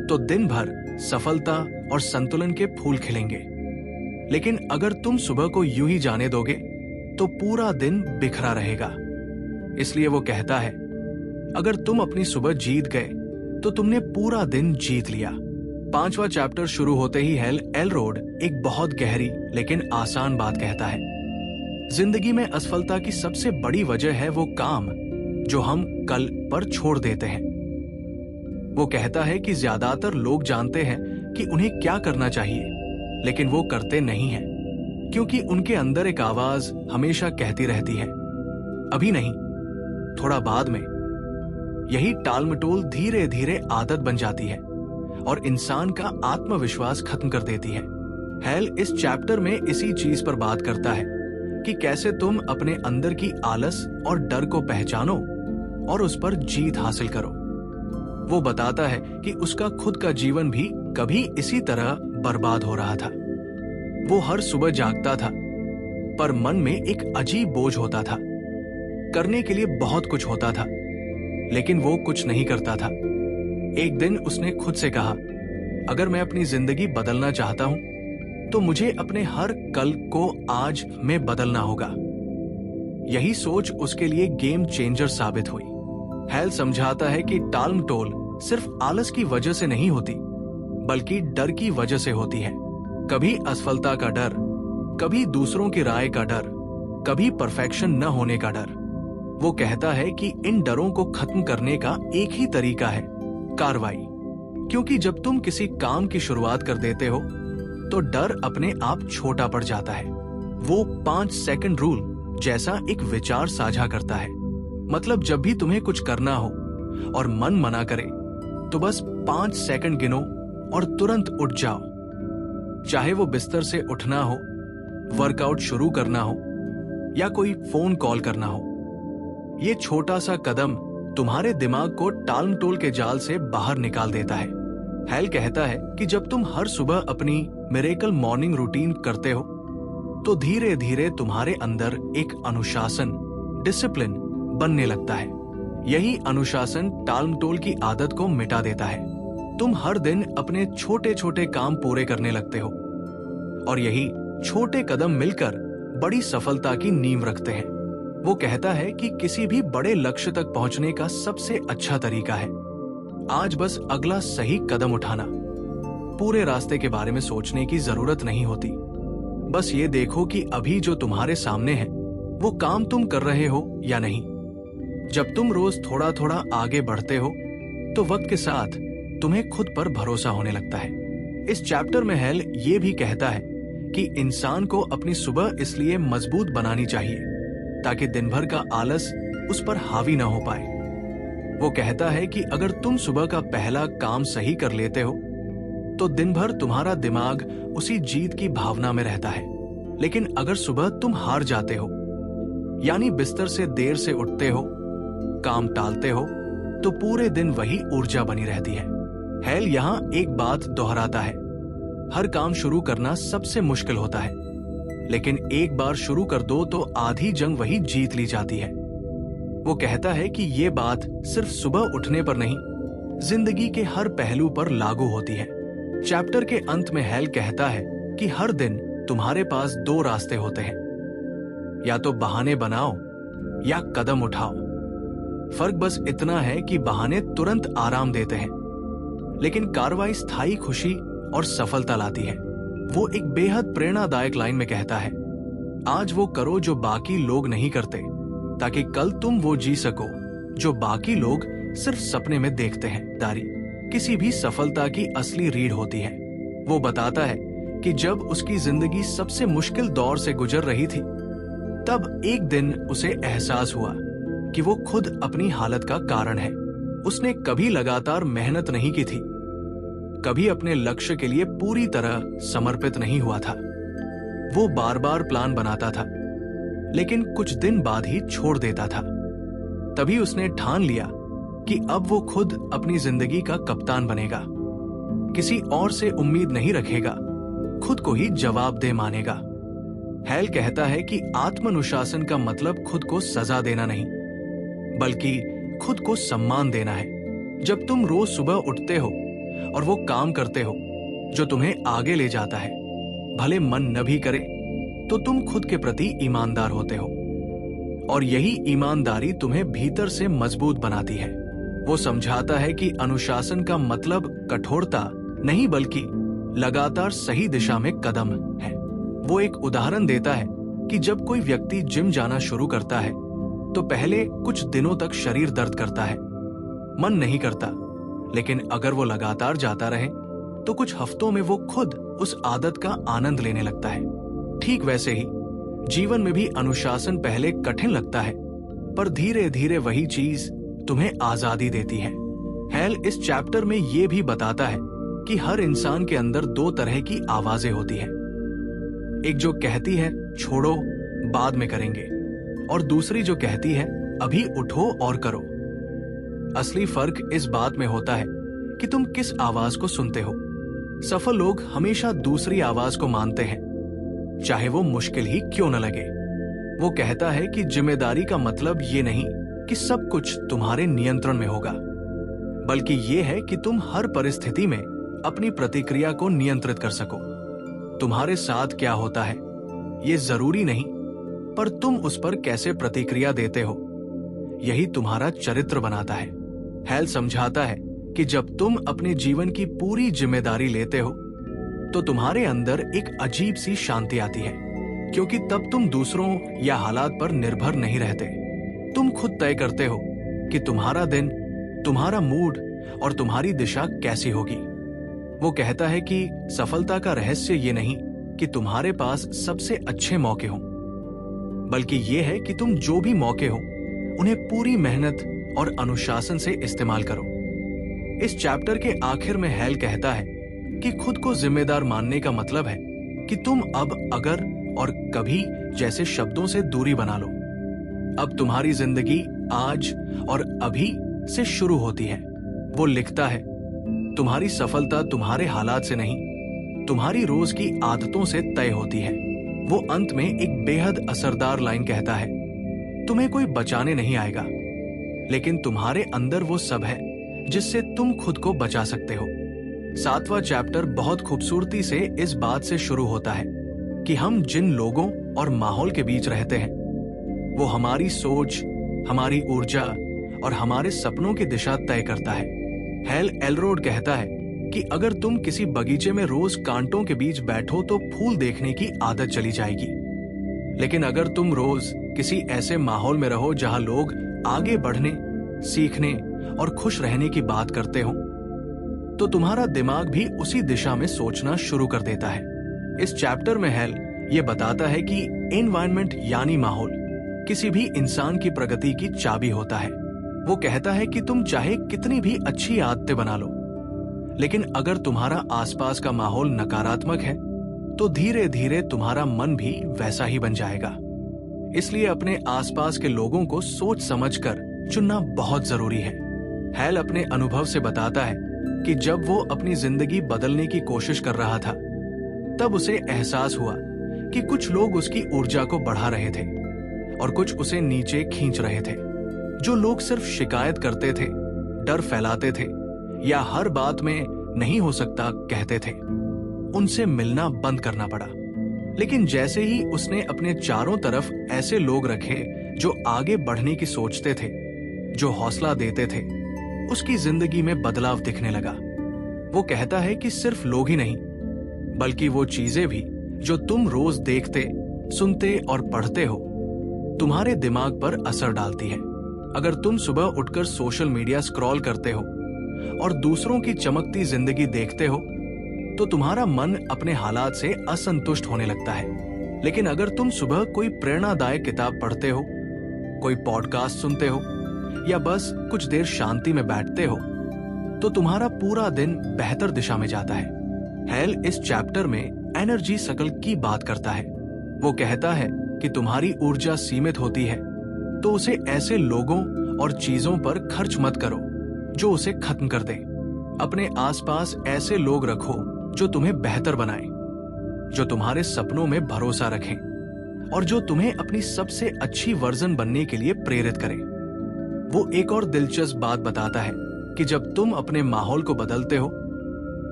तो दिन भर सफलता और संतुलन के फूल खिलेंगे। लेकिन अगर तुम सुबह को यूं ही जाने दोगे तो पूरा दिन बिखरा रहेगा। इसलिए वो कहता है, अगर तुम अपनी सुबह जीत गए तो तुमने पूरा दिन जीत लिया। 5वां चैप्टर शुरू होते ही हैल एलरोड एक बहुत गहरी लेकिन आसान बात कहता है। जिंदगी में असफलता की सबसे बड़ी वजह है वो काम जो हम कल पर छोड़ देते हैं। वो कहता है कि ज्यादातर लोग जानते हैं कि उन्हें क्या करना चाहिए, लेकिन वो करते नहीं हैं, क्योंकि उनके अंदर एक आवाज हमेशा कहती रहती है, अभी नहीं, थोड़ा बाद में। यही टालमटोल धीरे धीरे आदत बन जाती है और इंसान का आत्मविश्वास खत्म कर देती है। हैल इस चैप्टर में इसी चीज पर बात करता है कि कैसे तुम अपने अंदर की आलस और डर को पहचानो और उस पर जीत हासिल करो। वो बताता है कि उसका खुद का जीवन भी कभी इसी तरह बर्बाद हो रहा था। वो हर सुबह जागता था, पर मन में एक अजीब बोझ होता था। करने के लिए बहुत कुछ होता था, लेकिन वो कुछ नहीं करता था। एक दिन उसने खुद से कहा, अगर मैं अपनी जिंदगी बदलना चाहता हूं तो मुझे अपने हर कल को आज में बदलना होगा। यही सोच उसके लिए गेम चेंजर साबित हुई। हैल समझाता है कि टालमटोल सिर्फ आलस की वजह से नहीं होती, बल्कि डर की वजह से होती है। कभी असफलता का डर, कभी दूसरों की राय का डर, कभी परफेक्शन न होने का डर। वो कहता है कि इन डरों को खत्म करने का एक ही तरीका है, कार्रवाई। क्योंकि जब तुम किसी काम की शुरुआत कर देते हो तो डर अपने आप छोटा पड़ जाता है। वो 5 सेकंड रूल जैसा एक विचार साझा करता है। मतलब जब भी तुम्हें कुछ करना हो और मन मना करे तो बस 5 सेकंड गिनो और तुरंत उठ जाओ। चाहे वो बिस्तर से उठना हो, वर्कआउट शुरू करना हो या कोई फोन कॉल करना हो। ये छोटा सा कदम तुम्हारे दिमाग को टालमटोल के जाल से बाहर निकाल देता है। हैल कहता है कि जब तुम हर सुबह अपनी मिरेकल मॉर्निंग रूटीन करते हो तो धीरे धीरे तुम्हारे अंदर एक अनुशासन, डिसिप्लिन बनने लगता है। यही अनुशासन टालमटोल की आदत को मिटा देता है। तुम हर दिन अपने छोटे छोटे काम पूरे करने लगते हो और यही छोटे कदम मिलकर बड़ी सफलता की नींव रखते हैं। वो कहता है कि किसी भी बड़े लक्ष्य तक पहुंचने का सबसे अच्छा तरीका है आज बस अगला सही कदम उठाना। पूरे रास्ते के बारे में सोचने की जरूरत नहीं होती। बस ये देखो कि अभी जो तुम्हारे सामने है वो काम तुम कर रहे हो या नहीं। जब तुम रोज थोड़ा थोड़ा आगे बढ़ते हो तो वक्त के साथ तुम्हें खुद पर भरोसा होने लगता है। इस चैप्टर में हैल ये भी कहता है कि इंसान को अपनी सुबह इसलिए मजबूत बनानी चाहिए ताकि दिन भर का आलस उस पर हावी ना हो पाए। वो कहता है कि अगर तुम सुबह का पहला काम सही कर लेते हो तो दिन भर तुम्हारा दिमाग उसी जीत की भावना में रहता है। लेकिन अगर सुबह तुम हार जाते हो, यानी बिस्तर से देर से उठते हो, काम टालते हो, तो पूरे दिन वही ऊर्जा बनी रहती है। हेल यहां एक बात दोहराता है, हर काम शुरू करना सबसे मुश्किल होता है, लेकिन एक बार शुरू कर दो तो आधी जंग वही जीत ली जाती है। वो कहता है कि ये बात सिर्फ सुबह उठने पर नहीं, जिंदगी के हर पहलू पर लागू होती है। चैप्टर के अंत में हेल कहता है कि हर दिन तुम्हारे पास दो रास्ते होते हैं, या तो बहाने बनाओ या कदम उठाओ। फर्क बस इतना है कि बहाने तुरंत आराम देते हैं, लेकिन कार्रवाई स्थायी खुशी और सफलता लाती है। वो एक बेहद प्रेरणादायक लाइन में कहता है, आज वो करो जो बाकी लोग नहीं करते, ताकि कल तुम वो जी सको जो बाकी लोग सिर्फ सपने में देखते हैं। दारी किसी भी सफलता की असली रीढ़ होती है। वो बताता है कि जब उसकी जिंदगी सबसे मुश्किल दौर से गुजर रही थी, तब एक दिन उसे एहसास हुआ कि वो खुद अपनी हालत का कारण है। उसने कभी लगातार मेहनत नहीं की थी, कभी अपने लक्ष्य के लिए पूरी तरह समर्पित नहीं हुआ था। वो बार बार प्लान बनाता था, लेकिन कुछ दिन बाद ही छोड़ देता था। तभी उसने ठान लिया कि अब वो खुद अपनी जिंदगी का कप्तान बनेगा, किसी और से उम्मीद नहीं रखेगा, खुद को ही जवाबदेह मानेगा। हेल कहता है कि आत्मानुशासन का मतलब खुद को सजा देना नहीं, बल्कि खुद को सम्मान देना है। जब तुम रोज सुबह उठते हो और वो काम करते हो जो तुम्हें आगे ले जाता है, भले मन न भी करे, तो तुम खुद के प्रति ईमानदार होते हो, और यही ईमानदारी तुम्हें भीतर से मजबूत बनाती है। वो समझाता है कि अनुशासन का मतलब कठोरता नहीं, बल्कि लगातार सही दिशा में कदम है। वो एक उदाहरण देता है कि जब कोई व्यक्ति जिम जाना शुरू करता है, तो पहले कुछ दिनों तक शरीर दर्द करता है, मन नहीं करता, लेकिन अगर वो लगातार जाता रहे तो कुछ हफ्तों में वो खुद उस आदत का आनंद लेने लगता है। ठीक वैसे ही जीवन में भी अनुशासन पहले कठिन लगता है, पर धीरे धीरे वही चीज तुम्हें आजादी देती है। हेल इस चैप्टर में ये भी बताता है कि हर इंसान के अंदर दो तरह की आवाजें होती हैं, एक जो कहती है छोड़ो बाद में करेंगे, और दूसरी जो कहती है अभी उठो और करो। असली फर्क इस बात में होता है कि तुम किस आवाज को सुनते हो। सफल लोग हमेशा दूसरी आवाज को मानते हैं, चाहे वो मुश्किल ही क्यों न लगे। वो कहता है कि जिम्मेदारी का मतलब ये नहीं कि सब कुछ तुम्हारे नियंत्रण में होगा, बल्कि ये है कि तुम हर परिस्थिति में अपनी प्रतिक्रिया को नियंत्रित कर सको। तुम्हारे साथ क्या होता है ये जरूरी नहीं, पर तुम उस पर कैसे प्रतिक्रिया देते हो, यही तुम्हारा चरित्र बनाता है। हेल समझाता है कि जब तुम अपने जीवन की पूरी जिम्मेदारी लेते हो, तो तुम्हारे अंदर एक अजीब सी शांति आती है, क्योंकि तब तुम दूसरों या हालात पर निर्भर नहीं रहते। तुम खुद तय करते हो कि तुम्हारा दिन, तुम्हारा मूड और तुम्हारी दिशा कैसी होगी। वो कहता है कि सफलता का रहस्य ये नहीं कि तुम्हारे पास सबसे अच्छे मौके हों, बल्कि ये है कि तुम जो भी मौके हो उन्हें पूरी मेहनत और अनुशासन से इस्तेमाल करो। इस चैप्टर के आखिर में हेल कहता है कि खुद को जिम्मेदार मानने का मतलब है कि तुम अब, अगर और कभी जैसे शब्दों से दूरी बना लो। अब तुम्हारी जिंदगी आज और अभी से शुरू होती है। वो लिखता है, तुम्हारी सफलता तुम्हारे हालात से नहीं, तुम्हारी रोज की आदतों से तय होती है। वो अंत में एक बेहद असरदार लाइन कहता है, तुम्हें कोई बचाने नहीं आएगा, लेकिन तुम्हारे अंदर वो सब है जिससे तुम खुद को बचा सकते हो। 7वां चैप्टर बहुत खूबसूरती से इस बात से शुरू होता है कि हम जिन लोगों और माहौल के बीच रहते हैं, वो हमारी सोच, हमारी ऊर्जा और हमारे सपनों की दिशा तय करता है। हेल एलरोड कहता है कि अगर तुम किसी बगीचे में रोज कांटों के बीच बैठो तो फूल देखने की आदत चली जाएगी, लेकिन अगर तुम रोज किसी ऐसे माहौल में रहो जहां लोग आगे बढ़ने, सीखने और खुश रहने की बात करते हो, तो तुम्हारा दिमाग भी उसी दिशा में सोचना शुरू कर देता है। इस चैप्टर में हेल ये बताता है कि एनवायरनमेंट यानी माहौल किसी भी इंसान की प्रगति की चाबी होता है। वो कहता है कि तुम चाहे कितनी भी अच्छी आदतें बना लो, लेकिन अगर तुम्हारा आसपास का माहौल नकारात्मक है तो धीरे धीरे तुम्हारा मन भी वैसा ही बन जाएगा। इसलिए अपने आसपास के लोगों को सोच समझकर चुनना बहुत जरूरी है। हैल अपने अनुभव से बताता है कि जब वो अपनी जिंदगी बदलने की कोशिश कर रहा था तब उसे एहसास हुआ कि कुछ लोग उसकी ऊर्जा को बढ़ा रहे थे और कुछ उसे नीचे खींच रहे थे। जो लोग सिर्फ शिकायत करते थे, डर फैलाते थे या हर बात में नहीं हो सकता कहते थे, उनसे मिलना बंद करना पड़ा। लेकिन जैसे ही उसने अपने चारों तरफ ऐसे लोग रखे जो आगे बढ़ने की सोचते थे, जो हौसला देते थे, उसकी जिंदगी में बदलाव दिखने लगा। वो कहता है कि सिर्फ लोग ही नहीं बल्कि वो चीजें भी जो तुम रोज देखते, सुनते और पढ़ते हो तुम्हारे दिमाग पर असर डालती है। अगर तुम सुबह उठकर सोशल मीडिया स्क्रॉल करते हो और दूसरों की चमकती जिंदगी देखते हो तो तुम्हारा मन अपने हालात से असंतुष्ट होने लगता है। लेकिन अगर तुम सुबह कोई प्रेरणादायक किताब पढ़ते हो, कोई पॉडकास्ट सुनते हो या बस कुछ देर शांति में बैठते हो तो तुम्हारा पूरा दिन बेहतर दिशा में जाता है। हैल इस चैप्टर में एनर्जी सर्कल की बात करता है। वो कहता है कि तुम्हारी ऊर्जा सीमित होती है तो उसे ऐसे लोगों और चीजों पर खर्च मत करो जो उसे खत्म कर दे। अपने आसपास ऐसे लोग रखो जो तुम्हें बेहतर बनाए, जो तुम्हारे सपनों में भरोसा रखें और जो तुम्हें अपनी सबसे अच्छी वर्जन बनने के लिए प्रेरित करें। वो एक और दिलचस्प बात बताता है कि जब तुम अपने माहौल को बदलते हो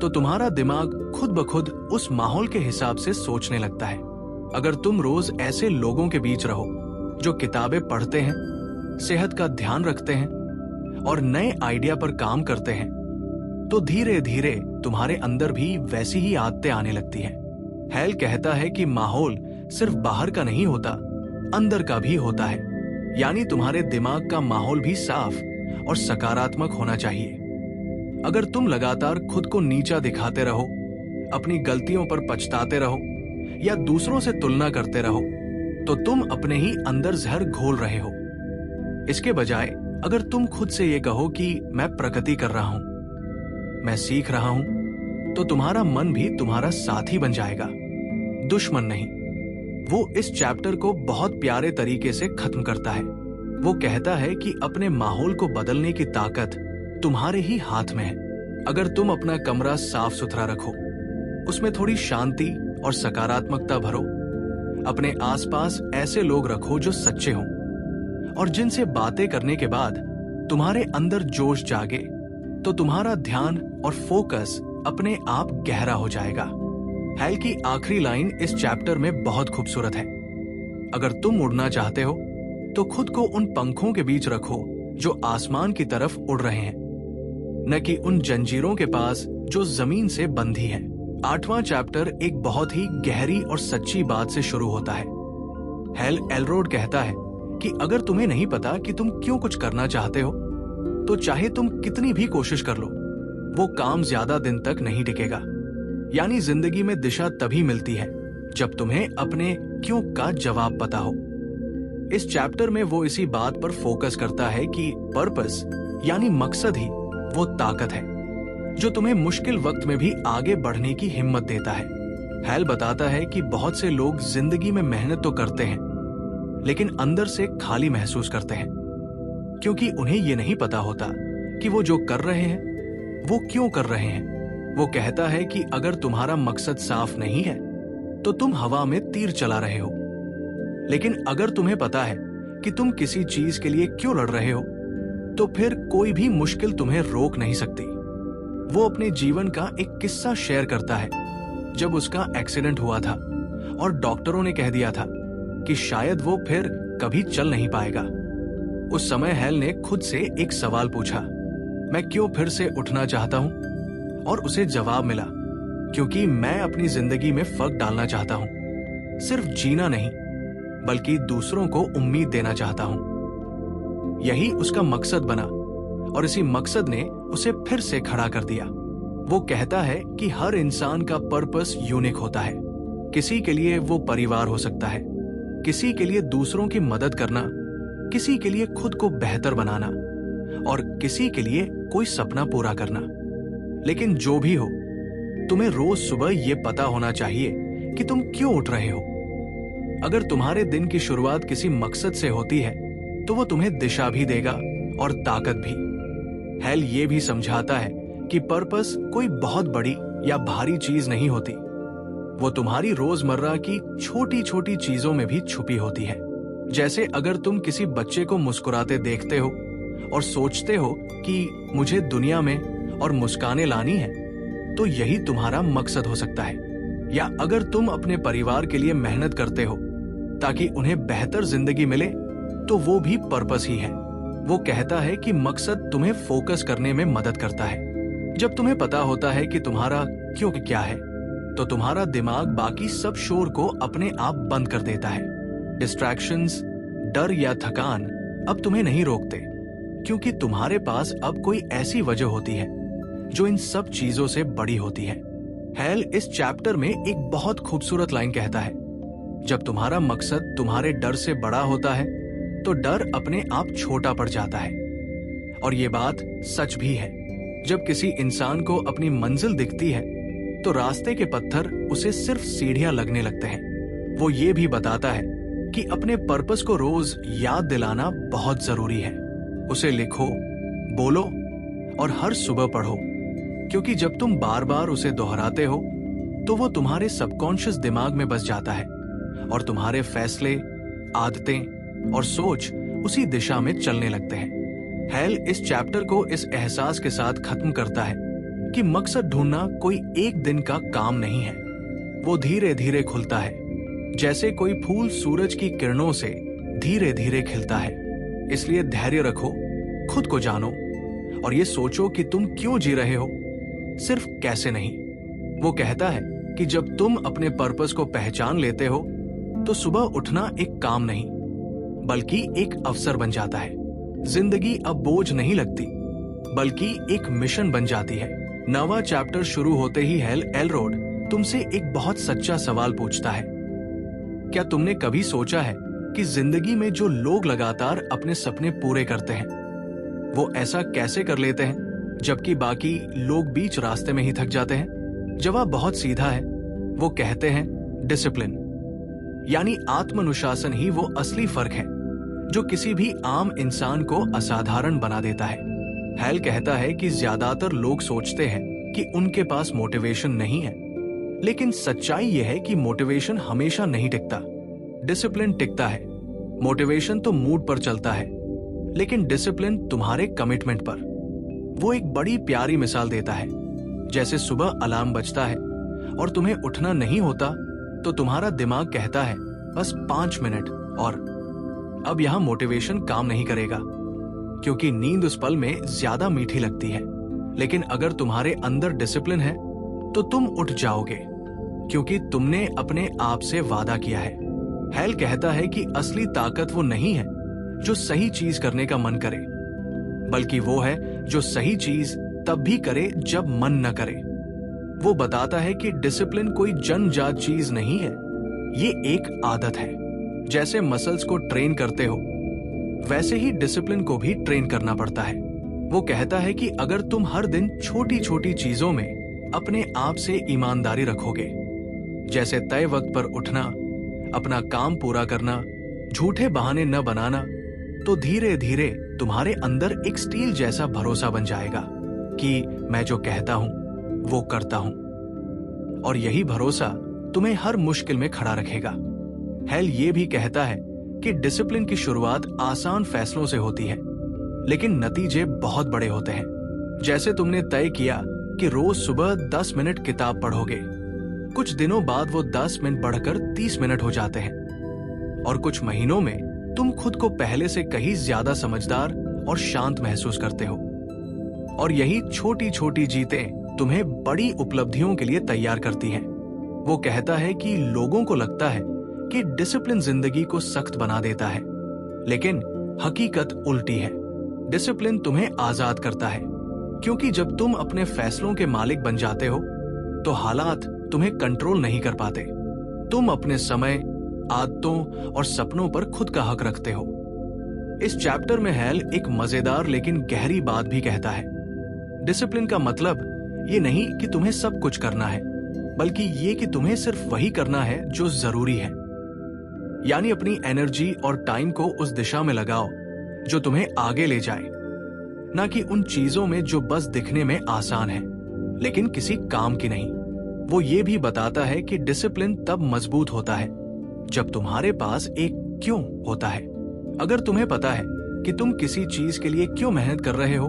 तो तुम्हारा दिमाग खुद ब खुद उस माहौल के हिसाब से सोचने लगता है। अगर तुम रोज ऐसे लोगों के बीच रहो जो किताबें पढ़ते हैं, सेहत का ध्यान रखते हैं और नए आइडिया पर काम करते हैं तो धीरे धीरे तुम्हारे अंदर भी वैसी ही आदतें आने लगती हैं। हैल कहता है कि माहौल सिर्फ बाहर का नहीं होता, अंदर का भी होता है। यानी तुम्हारे दिमाग का माहौल भी साफ और सकारात्मक होना चाहिए। अगर तुम लगातार खुद को नीचा दिखाते रहो, अपनी गलतियों पर पछताते रहो या दूसरों से तुलना करते रहो तो तुम अपने ही अंदर जहर घोल रहे हो। इसके बजाय अगर तुम खुद से ये कहो कि मैं प्रगति कर रहा हूं, मैं सीख रहा हूं, तो तुम्हारा मन भी तुम्हारा साथी बन जाएगा, दुश्मन नहीं। वो इस चैप्टर को बहुत प्यारे तरीके से खत्म करता है। वो कहता है कि अपने माहौल को बदलने की ताकत तुम्हारे ही हाथ में है। अगर तुम अपना कमरा साफ सुथरा रखो, उसमें थोड़ी शांति और सकारात्मकता भरो, अपने आसपास ऐसे लोग रखो जो सच्चे हों और जिनसे बातें करने के बाद तुम्हारे अंदर जोश जागे तो तुम्हारा ध्यान और फोकस अपने आप गहरा हो जाएगा। हैल की आखिरी लाइन इस चैप्टर में बहुत खूबसूरत है। अगर तुम उड़ना चाहते हो तो खुद को उन पंखों के बीच रखो जो आसमान की तरफ उड़ रहे हैं, न कि उन जंजीरों के पास जो जमीन से बंधी हैं। 8वां चैप्टर एक बहुत ही गहरी और सच्ची बात से शुरू होता है। हैल एलरोड कहता है कि अगर तुम्हें नहीं पता कि तुम क्यों कुछ करना चाहते हो तो चाहे तुम कितनी भी कोशिश कर लो, वो काम ज्यादा दिन तक नहीं टिकेगा। यानी जिंदगी में दिशा तभी मिलती है जब तुम्हें अपने क्यों का जवाब पता हो। इस चैप्टर में वो इसी बात पर फोकस करता है कि पर्पस यानी मकसद ही वो ताकत है जो तुम्हें मुश्किल वक्त में भी आगे बढ़ने की हिम्मत देता है। हैल बताता है कि बहुत से लोग जिंदगी में मेहनत तो करते हैं लेकिन अंदर से खाली महसूस करते हैं क्योंकि उन्हें ये नहीं पता होता कि वो जो कर रहे हैं वो क्यों कर रहे हैं। वो कहता है कि अगर तुम्हारा मकसद साफ नहीं है तो तुम हवा में तीर चला रहे हो, लेकिन अगर तुम्हें पता है कि तुम किसी चीज के लिए क्यों लड़ रहे हो तो फिर कोई भी मुश्किल तुम्हें रोक नहीं सकती। वो अपने जीवन का एक किस्सा शेयर करता है जब उसका एक्सीडेंट हुआ था और डॉक्टरों ने कह दिया था कि शायद वो फिर कभी चल नहीं पाएगा। उस समय हैल ने खुद से एक सवाल पूछा, मैं क्यों फिर से उठना चाहता हूं? और उसे जवाब मिला, क्योंकि मैं अपनी जिंदगी में फर्क डालना चाहता हूं, सिर्फ जीना नहीं बल्कि दूसरों को उम्मीद देना चाहता हूं। यही उसका मकसद बना और इसी मकसद ने उसे फिर से खड़ा कर दिया। वो कहता है कि हर इंसान का पर्पस यूनिक होता है। किसी के लिए वो परिवार हो सकता है, किसी के लिए दूसरों की मदद करना, किसी के लिए खुद को बेहतर बनाना और किसी के लिए कोई सपना पूरा करना। लेकिन जो भी हो, तुम्हें रोज सुबह ये पता होना चाहिए कि तुम क्यों उठ रहे हो। अगर तुम्हारे दिन की शुरुआत किसी मकसद से होती है तो वो तुम्हें दिशा भी देगा और ताकत भी। हेल ये भी समझाता है कि पर्पस कोई बहुत बड़ी या भारी चीज नहीं होती, वो तुम्हारी रोजमर्रा की छोटी छोटी चीजों में भी छुपी होती है। जैसे अगर तुम किसी बच्चे को मुस्कुराते देखते हो और सोचते हो कि मुझे दुनिया में और मुस्काने लानी है, तो यही तुम्हारा मकसद हो सकता है। या अगर तुम अपने परिवार के लिए मेहनत करते हो ताकि उन्हें बेहतर जिंदगी मिले, तो वो भी पर्पस ही है। वो कहता है कि मकसद तुम्हें फोकस करने में मदद करता है। जब तुम्हें पता होता है कि तुम्हारा क्यों क्या है, तो तुम्हारा दिमाग बाकी सब शोर को अपने आप बंद कर देता है। डिस्ट्रैक्शंस, डर या थकान अब तुम्हें नहीं रोकते, क्योंकि तुम्हारे पास अब कोई ऐसी वजह होती है जो इन सब चीजों से बड़ी होती है। हेल इस चैप्टर में एक बहुत खूबसूरत लाइन कहता है, जब तुम्हारा मकसद तुम्हारे डर से बड़ा होता है तो डर अपने आप छोटा पड़ जाता है। और ये बात सच भी है। जब किसी इंसान को अपनी मंजिल दिखती है तो रास्ते के पत्थर उसे सिर्फ सीढ़ियां लगने लगते हैं। वो ये भी बताता है कि अपने पर्पस को रोज याद दिलाना बहुत जरूरी है। उसे लिखो, बोलो और हर सुबह पढ़ो, क्योंकि जब तुम बार बार उसे दोहराते हो तो वो तुम्हारे सबकॉन्शियस दिमाग में बस जाता है और तुम्हारे फैसले, आदतें और सोच उसी दिशा में चलने लगते हैं। हेल इस चैप्टर को इस एहसास के साथ खत्म करता है कि मकसद ढूंढना कोई एक दिन का काम नहीं है। वो धीरे धीरे खुलता है, जैसे कोई फूल सूरज की किरणों से धीरे धीरे खिलता है। इसलिए धैर्य रखो, खुद को जानो और ये सोचो कि तुम क्यों जी रहे हो, सिर्फ कैसे नहीं। वो कहता है कि जब तुम अपने पर्पस को पहचान लेते हो तो सुबह उठना एक काम नहीं बल्कि एक अवसर बन जाता है। जिंदगी अब बोझ नहीं लगती बल्कि एक मिशन बन जाती है। नवा चैप्टर शुरू होते ही हेल एलरोड तुमसे एक बहुत सच्चा सवाल पूछता है, क्या तुमने कभी सोचा है कि जिंदगी में जो लोग लगातार अपने सपने पूरे करते हैं वो ऐसा कैसे कर लेते हैं जबकि बाकी लोग बीच रास्ते में ही थक जाते हैं? जवाब बहुत सीधा है। वो कहते हैं डिसिप्लिन, यानी आत्मानुशासन ही वो असली फर्क है जो किसी भी आम इंसान को असाधारण बना देता है। हेल कहता है कि ज्यादातर लोग सोचते हैं कि उनके पास मोटिवेशन नहीं है, लेकिन सच्चाई यह है कि मोटिवेशन हमेशा नहीं टिकता, डिसिप्लिन टिकता है। मोटिवेशन तो मूड पर चलता है, लेकिन डिसिप्लिन तुम्हारे कमिटमेंट पर। वो एक बड़ी प्यारी मिसाल देता है, जैसे सुबह अलार्म बजता है और तुम्हें उठना नहीं होता तो तुम्हारा दिमाग कहता है बस 5 मिनट और। अब यहां मोटिवेशन काम नहीं करेगा, क्योंकि नींद उस पल में ज्यादा मीठी लगती है। लेकिन अगर तुम्हारे अंदर डिसिप्लिन है तो तुम उठ जाओगे, क्योंकि तुमने अपने आप से वादा किया है। हेल कहता है कि असली ताकत वो नहीं है जो सही चीज करने का मन करे, बल्कि वो है जो सही चीज तब भी करे जब मन न करे। वो बताता है कि डिसिप्लिन कोई जन्मजात चीज नहीं है, ये एक आदत है। जैसे मसल्स को ट्रेन करते हो वैसे ही डिसिप्लिन को भी ट्रेन करना पड़ता है। वो कहता है कि अगर तुम हर दिन छोटी छोटी चीजों में अपने आप से ईमानदारी रखोगे, जैसे तय वक्त पर उठना, अपना काम पूरा करना, झूठे बहाने न बनाना, तो धीरे धीरे तुम्हारे अंदर एक स्टील जैसा भरोसा बन जाएगा कि मैं जो कहता हूं वो करता हूं। और यही भरोसा तुम्हें हर मुश्किल में खड़ा रखेगा। हेल ये भी कहता है कि डिसिप्लिन की शुरुआत आसान फैसलों से होती है, लेकिन नतीजे बहुत बड़े होते हैं। जैसे तुमने तय किया कि रोज सुबह 10 मिनट किताब पढ़ोगे, कुछ दिनों बाद वो 10 मिनट बढ़कर 30 मिनट हो जाते हैं, और कुछ महीनों में तुम खुद को पहले से कहीं ज्यादा समझदार और शांत महसूस करते हो। और यही छोटी छोटी जीतें तुम्हें बड़ी उपलब्धियों के लिए तैयार करती हैं। वो कहता है कि लोगों को लगता है कि डिसिप्लिन जिंदगी को सख्त बना देता है, लेकिन हकीकत उल्टी है। डिसिप्लिन तुम्हें आजाद करता है, क्योंकि जब तुम अपने फैसलों के मालिक बन जाते हो तो हालात तुम्हें कंट्रोल नहीं कर पाते। तुम अपने समय, आदतों और सपनों पर खुद का हक रखते हो। इस चैप्टर में हेल एक मजेदार लेकिन गहरी बात भी कहता है। डिसिप्लिन का मतलब ये नहीं कि तुम्हें सब कुछ करना है, बल्कि ये कि तुम्हें सिर्फ वही करना है जो जरूरी है। यानी अपनी एनर्जी और टाइम को उस दिशा में लगाओ जो तुम्हें आगे ले जाए, ना कि उन चीजों में जो बस दिखने में आसान है लेकिन किसी काम की नहीं। वो ये भी बताता है कि डिसिप्लिन तब मजबूत होता है जब तुम्हारे पास एक क्यों होता है। अगर तुम्हें पता है कि तुम किसी चीज के लिए क्यों मेहनत कर रहे हो,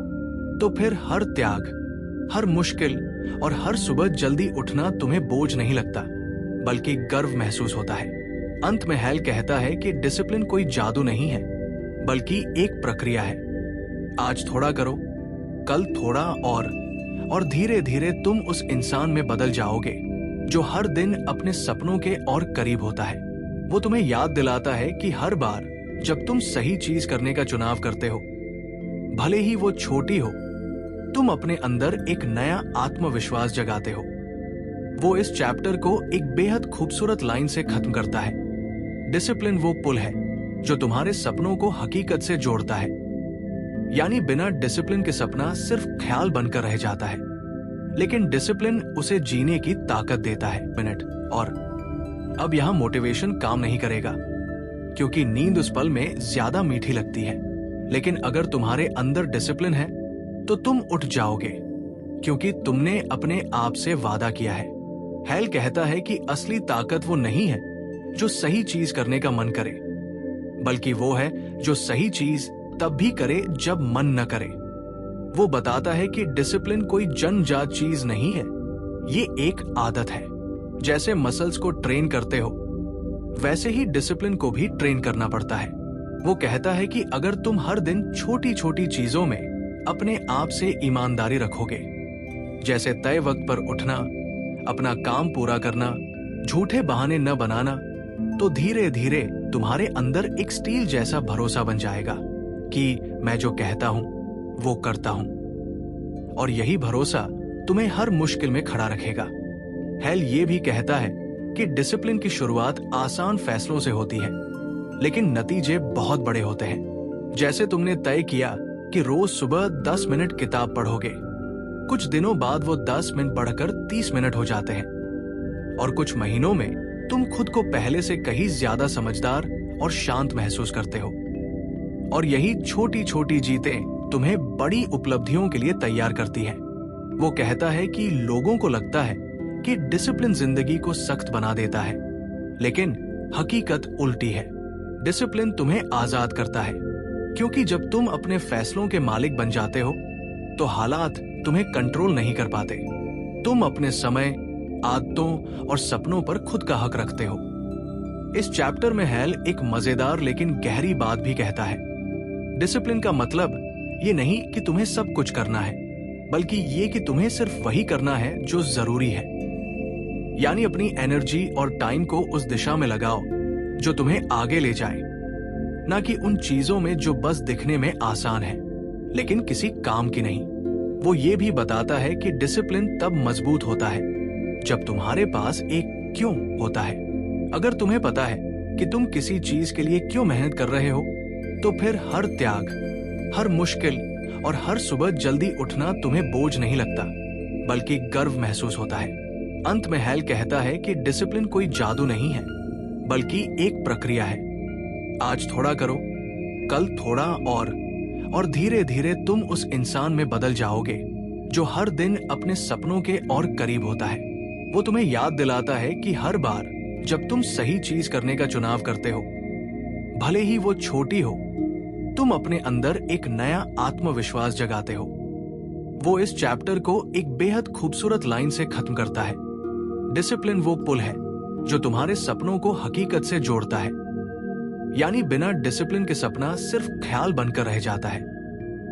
तो फिर हर त्याग, हर मुश्किल और हर सुबह जल्दी उठना तुम्हें बोझ नहीं लगता, बल्कि गर्व महसूस होता है। अंत में हैल कहता है कि डिसिप्लिन कोई जादू नहीं है, बल्कि एक प्रक्रिया है। आज थोड़ा करो, कल थोड़ा और धीरे धीरे तुम उस इंसान में बदल जाओगे जो हर दिन अपने सपनों के और करीब होता है। वो तुम्हें याद दिलाता है कि हर बार जब तुम सही चीज करने का चुनाव करते हो, भले ही वो छोटी हो, तुम अपने अंदर एक नया आत्मविश्वास जगाते हो। वो इस चैप्टर को एक बेहद खूबसूरत लाइन से खत्म करता है, डिसिप्लिन वो पुल है जो तुम्हारे सपनों को हकीकत से जोड़ता है। यानी बिना डिसिप्लिन के सपना सिर्फ ख्याल बनकर रह जाता है, लेकिन डिसिप्लिन उसे जीने की ताकत देता है। मिनट और अब यहां मोटिवेशन काम नहीं करेगा, क्योंकि नींद उस पल में ज्यादा मीठी लगती है। लेकिन अगर तुम्हारे अंदर डिसिप्लिन है तो तुम उठ जाओगे, क्योंकि तुमने अपने आप से वादा किया है। हैल कहता है कि असली ताकत वो नहीं है जो सही चीज करने का मन करे, बल्कि वो है जो सही चीज तब भी करे जब मन न करे। वो बताता है कि डिसिप्लिन कोई जन्मजात चीज नहीं है, ये एक आदत है। जैसे मसल्स को ट्रेन करते हो, वैसे ही डिसिप्लिन को भी ट्रेन करना पड़ता है। वो कहता है कि अगर तुम हर दिन छोटी छोटी चीजों में अपने आप से ईमानदारी रखोगे, जैसे तय वक्त पर उठना, अपना काम पूरा करना, झूठे बहाने न बनाना, तो धीरे धीरे तुम्हारे अंदर एक स्टील जैसा भरोसा बन जाएगा कि मैं जो कहता हूं वो करता हूं। और यही भरोसा तुम्हें हर मुश्किल में खड़ा रखेगा। हैल ये भी कहता है कि डिसिप्लिन की शुरुआत आसान फैसलों से होती है, लेकिन नतीजे बहुत बड़े होते हैं। जैसे तुमने तय किया कि रोज सुबह 10 मिनट किताब पढ़ोगे, कुछ दिनों बाद वो 10 मिनट बढ़कर 30 मिनट हो जाते हैं, और कुछ महीनों में तुम खुद को पहले से कहीं ज्यादा समझदार और शांत महसूस करते हो। और यही छोटी छोटी जीतें तुम्हें बड़ी उपलब्धियों के लिए तैयार करती हैं। वो कहता है कि लोगों को लगता है कि डिसिप्लिन जिंदगी को सख्त बना देता है, लेकिन हकीकत उल्टी है। डिसिप्लिन तुम्हें आजाद करता है, क्योंकि जब तुम अपने फैसलों के मालिक बन जाते हो तो हालात तुम्हें कंट्रोल नहीं कर पाते। तुम अपने समय, आदतों और सपनों पर खुद का हक रखते हो। इस चैप्टर में हैल एक मजेदार लेकिन गहरी बात भी कहता है। डिसिप्लिन का मतलब ये नहीं कि तुम्हें सब कुछ करना है, बल्कि ये कि तुम्हें सिर्फ वही करना है जो जरूरी है। यानी अपनी एनर्जी और टाइम को उस दिशा में लगाओ जो तुम्हें आगे ले जाए, ना कि उन चीजों में जो बस दिखने में आसान है लेकिन किसी काम की नहीं। वो ये भी बताता है कि डिसिप्लिन तब मजबूत होता है जब तुम्हारे पास एक क्यों होता है। अगर तुम्हें पता है कि तुम किसी चीज के लिए क्यों मेहनत कर रहे हो, तो फिर हर त्याग, हर मुश्किल और हर सुबह जल्दी उठना तुम्हें बोझ नहीं लगता, बल्कि गर्व महसूस होता है। अंत में हैल कहता है कि डिसिप्लिन कोई जादू नहीं है, बल्कि एक प्रक्रिया है। आज थोड़ा करो, कल थोड़ा और धीरे धीरे तुम उस इंसान में बदल जाओगे जो हर दिन अपने सपनों के और करीब होता है। वो तुम्हें याद दिलाता है कि हर बार जब तुम सही चीज करने का चुनाव करते हो, भले ही वो छोटी हो, तुम अपने अंदर एक नया आत्मविश्वास जगाते हो। वो इस चैप्टर को एक बेहद खूबसूरत लाइन से खत्म करता है, डिसिप्लिन वो पुल है जो तुम्हारे सपनों को हकीकत से जोड़ता है। यानी बिना डिसिप्लिन के सपना सिर्फ ख्याल बनकर रह जाता है,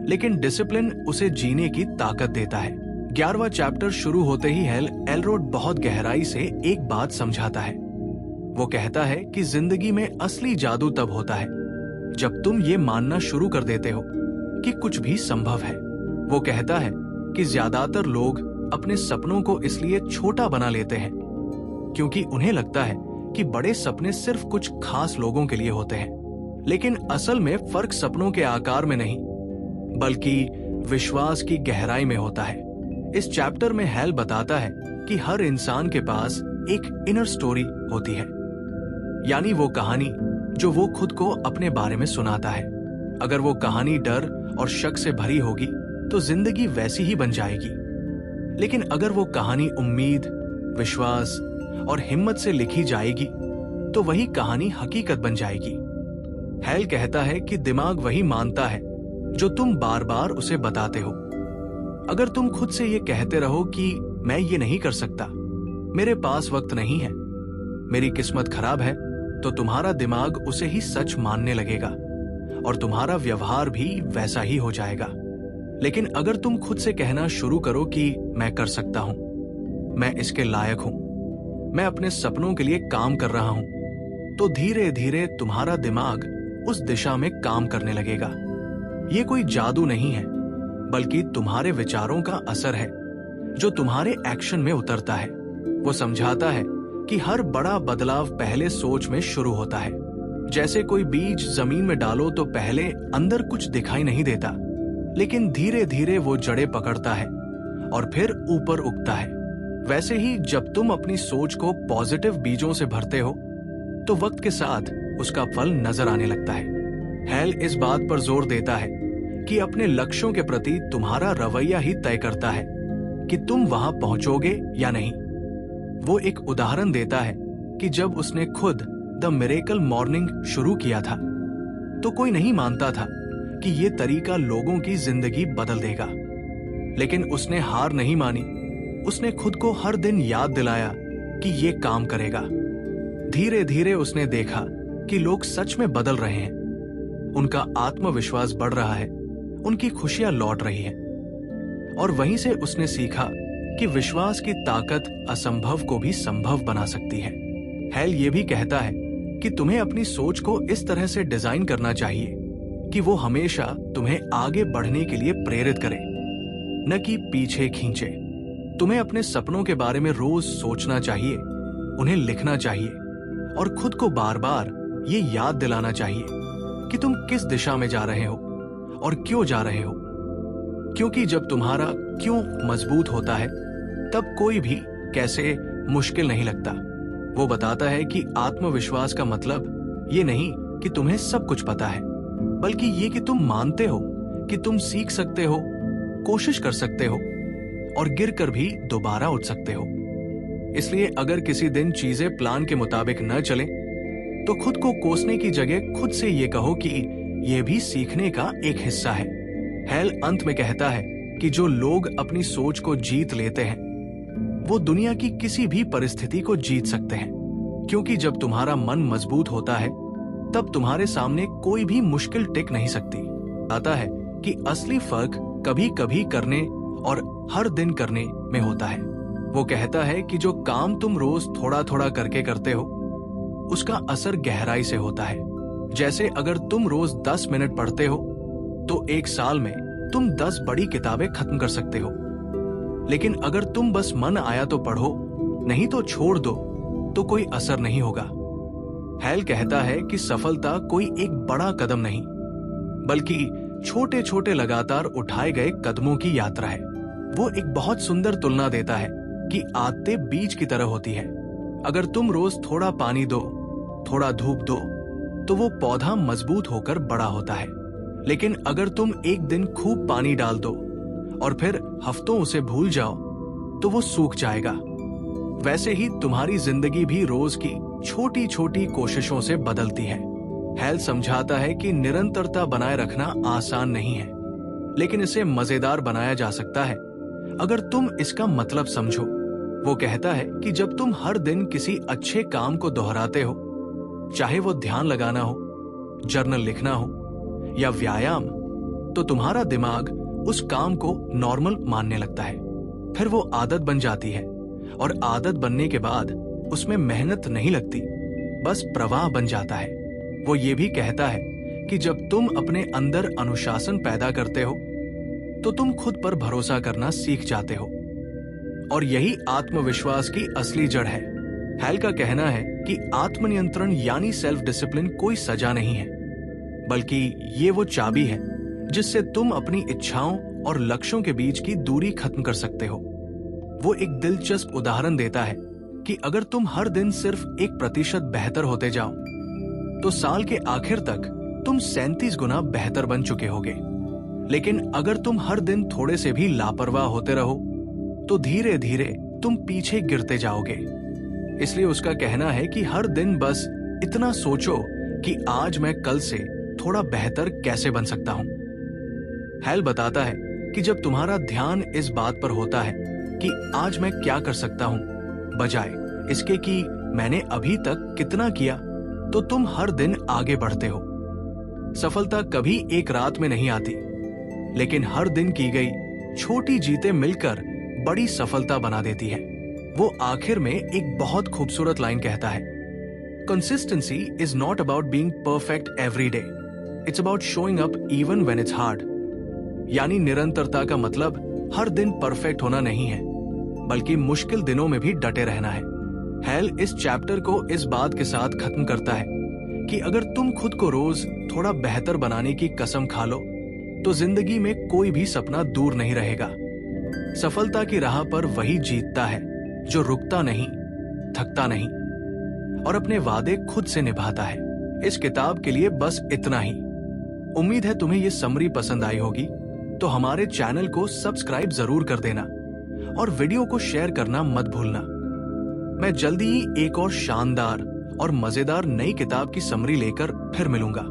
लेकिन डिसिप्लिन उसे जीने की ताकत देता है। 11वां चैप्टर शुरू होते ही हैल एलरोड बहुत गहराई से एक बात समझाता है। वो कहता है कि जिंदगी में असली जादू तब होता है जब तुम ये मानना शुरू कर देते हो कि कुछ भी संभव है। वो कहता है कि ज्यादातर लोग अपने सपनों को इसलिए छोटा बना लेते हैं क्योंकि उन्हें लगता है कि बड़े सपने सिर्फ कुछ खास लोगों के लिए होते हैं। लेकिन असल में फर्क सपनों के आकार में नहीं, बल्कि विश्वास की गहराई में होता है। इस चैप्टर में हैल बताता है कि हर इंसान के पास एक इनर स्टोरी होती है, यानी वो कहानी जो वो खुद को अपने बारे में सुनाता है। अगर वो कहानी डर और शक से भरी होगी तो जिंदगी वैसी ही बन जाएगी, लेकिन अगर वो कहानी उम्मीद, विश्वास और हिम्मत से लिखी जाएगी तो वही कहानी हकीकत बन जाएगी। हैल कहता है कि दिमाग वही मानता है जो तुम बार बार उसे बताते हो। अगर तुम खुद से ये कहते रहो कि मैं ये नहीं कर सकता, मेरे पास वक्त नहीं है, मेरी किस्मत खराब है, तो तुम्हारा दिमाग उसे ही सच मानने लगेगा और तुम्हारा व्यवहार भी वैसा ही हो जाएगा। लेकिन अगर तुम खुद से कहना शुरू करो कि मैं कर सकता हूं, मैं इसके लायक हूं, मैं अपने सपनों के लिए काम कर रहा हूं, तो धीरे धीरे तुम्हारा दिमाग उस दिशा में काम करने लगेगा। ये कोई जादू नहीं है, बल्कि तुम्हारे विचारों का असर है जो तुम्हारे एक्शन में उतरता है। वो समझाता है कि हर बड़ा बदलाव पहले सोच में शुरू होता है। जैसे कोई बीज जमीन में डालो तो पहले अंदर कुछ दिखाई नहीं देता, लेकिन धीरे धीरे वो जड़ें पकड़ता है और फिर ऊपर उगता है। वैसे ही जब तुम अपनी सोच को पॉजिटिव बीजों से भरते हो तो वक्त के साथ उसका फल नजर आने लगता है। हैल इस बात पर जोर देता है कि अपने लक्ष्यों के प्रति तुम्हारा रवैया ही तय करता है कि तुम वहां पहुंचोगे या नहीं। वो एक उदाहरण देता है कि जब उसने खुद द मिरेकल मॉर्निंग शुरू किया था तो कोई नहीं मानता था कि ये तरीका लोगों की जिंदगी बदल देगा, लेकिन उसने हार नहीं मानी। उसने खुद को हर दिन याद दिलाया कि ये काम करेगा। धीरे धीरे उसने देखा कि लोग सच में बदल रहे हैं, उनका आत्मविश्वास बढ़ रहा है, उनकी खुशियां लौट रही हैं। और वहीं से उसने सीखा कि विश्वास की ताकत असंभव को भी संभव बना सकती है। हैल ये भी कहता है कि तुम्हें अपनी सोच को इस तरह से डिजाइन करना चाहिए कि वो हमेशा तुम्हें आगे बढ़ने के लिए प्रेरित करे, न कि पीछे खींचे। तुम्हें अपने सपनों के बारे में रोज सोचना चाहिए, उन्हें लिखना चाहिए और खुद को बार बार ये याद दिलाना चाहिए कि तुम किस दिशा में जा रहे हो और क्यों जा रहे हो। क्योंकि जब तुम्हारा क्यों मजबूत होता है तब कोई भी कैसे मुश्किल नहीं लगता। वो बताता है कि आत्मविश्वास का मतलब ये नहीं कि तुम्हें सब कुछ पता है, बल्कि ये कि तुम मानते हो कि तुम सीख सकते हो, कोशिश कर सकते हो और गिरकर भी दोबारा उठ सकते हो। इसलिए अगर किसी दिन चीजें प्लान के मुताबिक न चले तो खुद को कोसने की जगह खुद से ये कहो कि यह भी सीखने का एक हिस्सा है। हैल अंत में कहता है कि जो लोग अपनी सोच को जीत लेते हैं वो दुनिया की किसी भी परिस्थिति को जीत सकते हैं, क्योंकि जब तुम्हारा मन मजबूत होता है तब तुम्हारे सामने कोई भी मुश्किल टिक नहीं सकती। आता है कि असली फर्क कभी कभी करने और हर दिन करने में होता है। वो कहता है कि जो काम तुम रोज थोड़ा थोड़ा करके करते हो उसका असर गहराई से होता है। जैसे अगर तुम रोज 10 मिनट पढ़ते हो तो एक साल में तुम 10 बड़ी किताबें खत्म कर सकते हो। लेकिन अगर तुम बस मन आया तो पढ़ो, नहीं तो छोड़ दो, तो कोई असर नहीं होगा। हैल कहता है कि सफलता कोई एक बड़ा कदम नहीं, बल्कि छोटे छोटे लगातार उठाए गए कदमों की यात्रा है। वो एक बहुत सुंदर तुलना देता है कि आदतें बीज की तरह होती है। अगर तुम रोज थोड़ा पानी दो, थोड़ा धूप दो, तो वो पौधा मजबूत होकर बड़ा होता है। लेकिन अगर तुम एक दिन खूब पानी डाल दो और फिर हफ्तों उसे भूल जाओ तो वो सूख जाएगा। वैसे ही तुम्हारी जिंदगी भी रोज की छोटी छोटी कोशिशों से बदलती है। हैल समझाता है कि निरंतरता बनाए रखना आसान नहीं है, लेकिन इसे मजेदार बनाया जा सकता है अगर तुम इसका मतलब समझो। वो कहता है कि जब तुम हर दिन किसी अच्छे काम को दोहराते हो, चाहे वो ध्यान लगाना हो, जर्नल लिखना हो या व्यायाम, तो तुम्हारा दिमाग उस काम को नॉर्मल मानने लगता है। फिर वो आदत बन जाती है और आदत बनने के बाद उसमें मेहनत नहीं लगती, बस प्रवाह बन जाता है। वो ये भी कहता है कि जब तुम अपने अंदर अनुशासन पैदा करते हो तो तुम खुद पर भरोसा करना सीख जाते हो, और यही आत्मविश्वास की असली जड़ है। हैल का कहना है कि आत्मनियंत्रण यानी सेल्फ डिसिप्लिन कोई सजा नहीं है, बल्कि ये वो चाबी है जिससे तुम अपनी इच्छाओं और लक्ष्यों के बीच की दूरी खत्म कर सकते हो। वो एक दिलचस्प उदाहरण देता है कि अगर तुम हर दिन सिर्फ 1% बेहतर होते जाओ तो साल के आखिर तक तुम 37 गुना बेहतर बन चुके होगे। लेकिन अगर तुम हर दिन थोड़े से भी लापरवाह होते रहो तो धीरे धीरे तुम पीछे गिरते जाओगे। इसलिए उसका कहना है कि हर दिन बस इतना सोचो कि आज मैं कल से थोड़ा बेहतर कैसे बन सकता हूं। हैल बताता है कि जब तुम्हारा ध्यान इस बात पर होता है कि आज मैं क्या कर सकता हूं, बजाय इसके कि मैंने अभी तक कितना किया, तो तुम हर दिन आगे बढ़ते हो। सफलता कभी एक रात में नहीं आती, लेकिन हर दिन की गई छोटी जीतें मिलकर बड़ी सफलता बना देती है। वो आखिर में एक बहुत खूबसूरत लाइन कहता है, consistency is not about being perfect every day, it's about showing up even when it's hard. यानी निरंतरता का मतलब हर दिन परफेक्ट होना नहीं है, बल्कि मुश्किल दिनों में भी डटे रहना है। हैल इस चैप्टर को इस बात के साथ खत्म करता है कि अगर तुम खुद को रोज थोड़ा बेहतर बनाने की कसम खा लो तो जिंदगी में कोई भी सपना दूर नहीं रहेगा। सफलता की राह पर वही जीतता है जो रुकता नहीं, थकता नहीं और अपने वादे खुद से निभाता है। इस किताब के लिए बस इतना ही। उम्मीद है तुम्हें ये समरी पसंद आई होगी, तो हमारे चैनल को सब्सक्राइब जरूर कर देना और वीडियो को शेयर करना मत भूलना। मैं जल्दी ही एक और शानदार और मजेदार नई किताब की समरी लेकर फिर मिलूंगा।